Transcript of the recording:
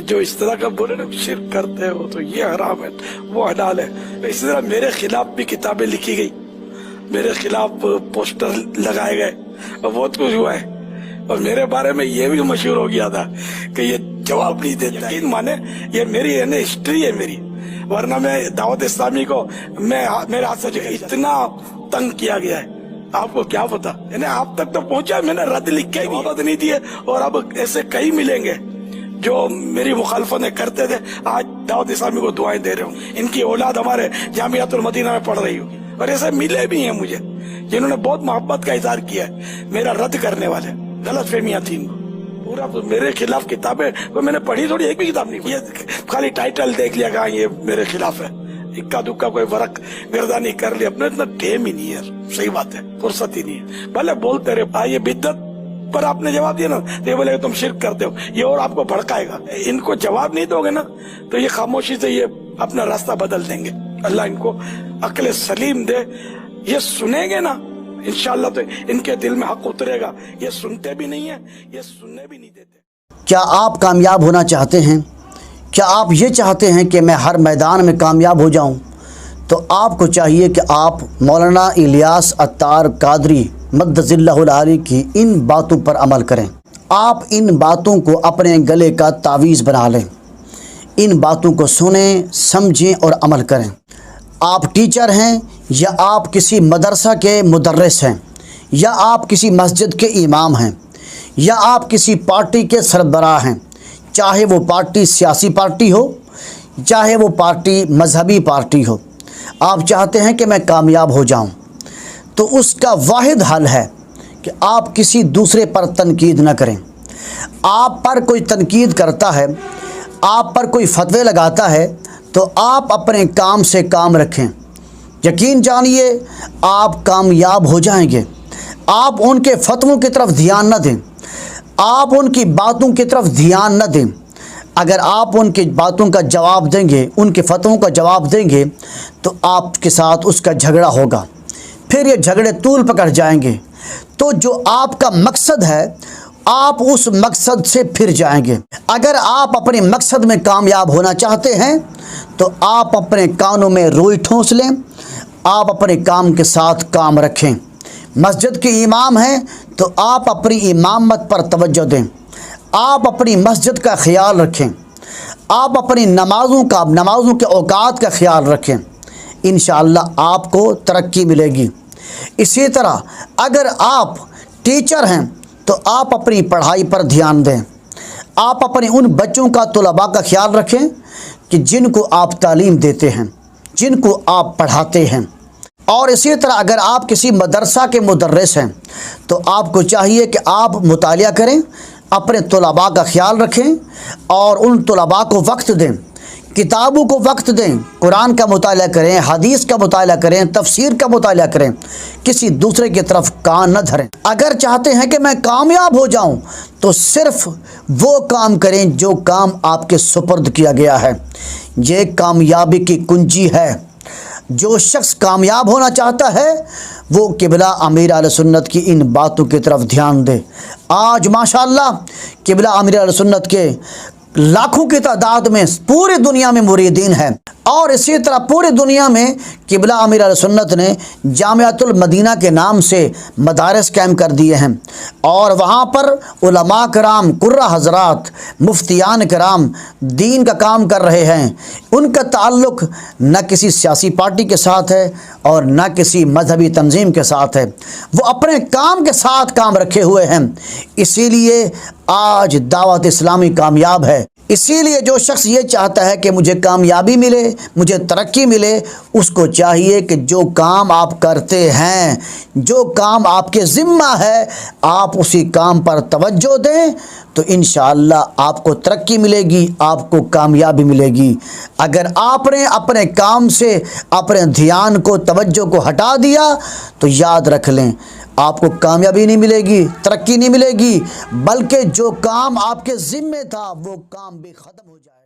جو اس طرح کا بولے نا شرک کرتے ہو تو یہ حرام ہے وہ حلال ہے. اسی طرح میرے خلاف بھی کتابیں لکھی گئی, میرے خلاف پوسٹر لگائے گئے اور بہت کچھ ہوا ہے, اور میرے بارے میں یہ بھی مشہور ہو گیا تھا کہ یہ جواب نہیں دیتا. یقین مانے یہ میری ہسٹری ہے میری, ورنہ میں دعوت اسلامی کو میرے ہاتھ سے اتنا تنگ کیا گیا ہے, آپ کو کیا پتا. یعنی آپ تک تو پہنچا, میں نے رد لکھ کے محبت نہیں دی ہے. اور اب ایسے کئی ملیں گے جو میری مخالفتیں کرتے تھے, آج دعوت اسلامی کو دعائیں دے رہے ہوں. ان کی اولاد ہمارے جامعۃ المدینہ میں پڑھ رہی ہوگی, اور ایسے ملے بھی ہیں مجھے جنہوں نے بہت محبت کا اظہار کیا ہے. میرا رد کرنے والے غلط فہمیاں تھیں پورا میرے خلاف کتابیں میں نے پڑھی تھوڑی, ایک بھی کتاب نہیں, یہ خالی ٹائٹل دیکھ لیا کہاں یہ میرے خلاف ہے, اکا دکا کوئی ورق گردانی کر لیا. اپنے اتنا ٹائم ہی نہیں ہے, صحیح بات ہے, فرصت ہی نہیں ہے. بھلے بولتے رہے یہ بدعت پر آپ نے جواب دیا نا تو یہ بولے کہ تم شرک کرتے ہو, یہ اور آپ کو بھڑکائے گا. ان کو جواب نہیں دو گے نا تو یہ خاموشی سے یہ اپنا راستہ بدل دیں گے. اللہ ان کو عقل سلیم دے. یہ سنیں گے نا انشاءاللہ تو ان کے دل میں حق اترے گا. یہ سنتے بھی نہیں ہیں, یہ سننے بھی نہیں دیتے. کیا آپ کامیاب ہونا چاہتے ہیں؟ کیا آپ یہ چاہتے ہیں کہ میں ہر میدان میں کامیاب ہو جاؤں؟ تو آپ کو چاہیے کہ آپ مولانا الیاس عطار قادری مدظ اللہ العالی کی ان باتوں پر عمل کریں. آپ ان باتوں کو اپنے گلے کا تعویذ بنا لیں. ان باتوں کو سنیں, سمجھیں اور عمل کریں. آپ ٹیچر ہیں یا آپ کسی مدرسہ کے مدرس ہیں, یا آپ کسی مسجد کے امام ہیں, یا آپ کسی پارٹی کے سربراہ ہیں, چاہے وہ پارٹی سیاسی پارٹی ہو, چاہے وہ پارٹی مذہبی پارٹی ہو, آپ چاہتے ہیں کہ میں کامیاب ہو جاؤں, تو اس کا واحد حل ہے کہ آپ کسی دوسرے پر تنقید نہ کریں. آپ پر کوئی تنقید کرتا ہے, آپ پر کوئی فتوے لگاتا ہے, تو آپ اپنے کام سے کام رکھیں. یقین جانیے آپ کامیاب ہو جائیں گے. آپ ان کے فتووں کی طرف دھیان نہ دیں, آپ ان کی باتوں کی طرف دھیان نہ دیں. اگر آپ ان کی باتوں کا جواب دیں گے, ان کے فتووں کا جواب دیں گے, تو آپ کے ساتھ اس کا جھگڑا ہوگا. پھر یہ جھگڑے طول پکڑ جائیں گے. تو جو آپ کا مقصد ہے آپ اس مقصد سے پھر جائیں گے. اگر آپ اپنے مقصد میں کامیاب ہونا چاہتے ہیں تو آپ اپنے کانوں میں روئی ٹھونس لیں, آپ اپنے کام کے ساتھ کام رکھیں. مسجد کے امام ہیں تو آپ اپنی امامت پر توجہ دیں, آپ اپنی مسجد کا خیال رکھیں, آپ اپنی نمازوں کے اوقات کا خیال رکھیں. انشاءاللہ آپ کو ترقی ملے گی. اسی طرح اگر آپ ٹیچر ہیں تو آپ اپنی پڑھائی پر دھیان دیں. آپ اپنے ان بچوں کا, طلباء کا خیال رکھیں کہ جن کو آپ تعلیم دیتے ہیں, جن کو آپ پڑھاتے ہیں. اور اسی طرح اگر آپ کسی مدرسہ کے مدرس ہیں تو آپ کو چاہیے کہ آپ مطالعہ کریں, اپنے طلباء کا خیال رکھیں اور ان طلباء کو وقت دیں, کتابوں کو وقت دیں. قرآن کا مطالعہ کریں, حدیث کا مطالعہ کریں, تفسیر کا مطالعہ کریں. کسی دوسرے کی طرف کان نہ دھریں. اگر چاہتے ہیں کہ میں کامیاب ہو جاؤں تو صرف وہ کام کریں جو کام آپ کے سپرد کیا گیا ہے. یہ کامیابی کی کنجی ہے. جو شخص کامیاب ہونا چاہتا ہے وہ قبلہ امیر اہل سنت کی ان باتوں کی طرف دھیان دے. آج ماشاءاللہ قبلہ امیر اہل سنت کے لاکھوں کی تعداد میں پوری دنیا میں مریدین ہیں, اور اسی طرح پوری دنیا میں قبلہ امیر اہل سنت نے جامعۃ المدینہ کے نام سے مدارس قائم کر دیے ہیں, اور وہاں پر علماء کرام, قرہ حضرات, مفتیان کرام دین کا کام کر رہے ہیں. ان کا تعلق نہ کسی سیاسی پارٹی کے ساتھ ہے اور نہ کسی مذہبی تنظیم کے ساتھ ہے, وہ اپنے کام کے ساتھ کام رکھے ہوئے ہیں. اسی لیے آج دعوت اسلامی کامیاب ہے. اسی لیے جو شخص یہ چاہتا ہے کہ مجھے کامیابی ملے, مجھے ترقی ملے, اس کو چاہیے کہ جو کام آپ کرتے ہیں, جو کام آپ کے ذمہ ہے, آپ اسی کام پر توجہ دیں تو انشاءاللہ آپ کو ترقی ملے گی, آپ کو کامیابی ملے گی. اگر آپ نے اپنے کام سے اپنے دھیان کو, توجہ کو ہٹا دیا تو یاد رکھ لیں آپ کو کامیابی نہیں ملے گی, ترقی نہیں ملے گی, بلکہ جو کام آپ کے ذمہ تھا وہ کام بھی ختم ہو جائے.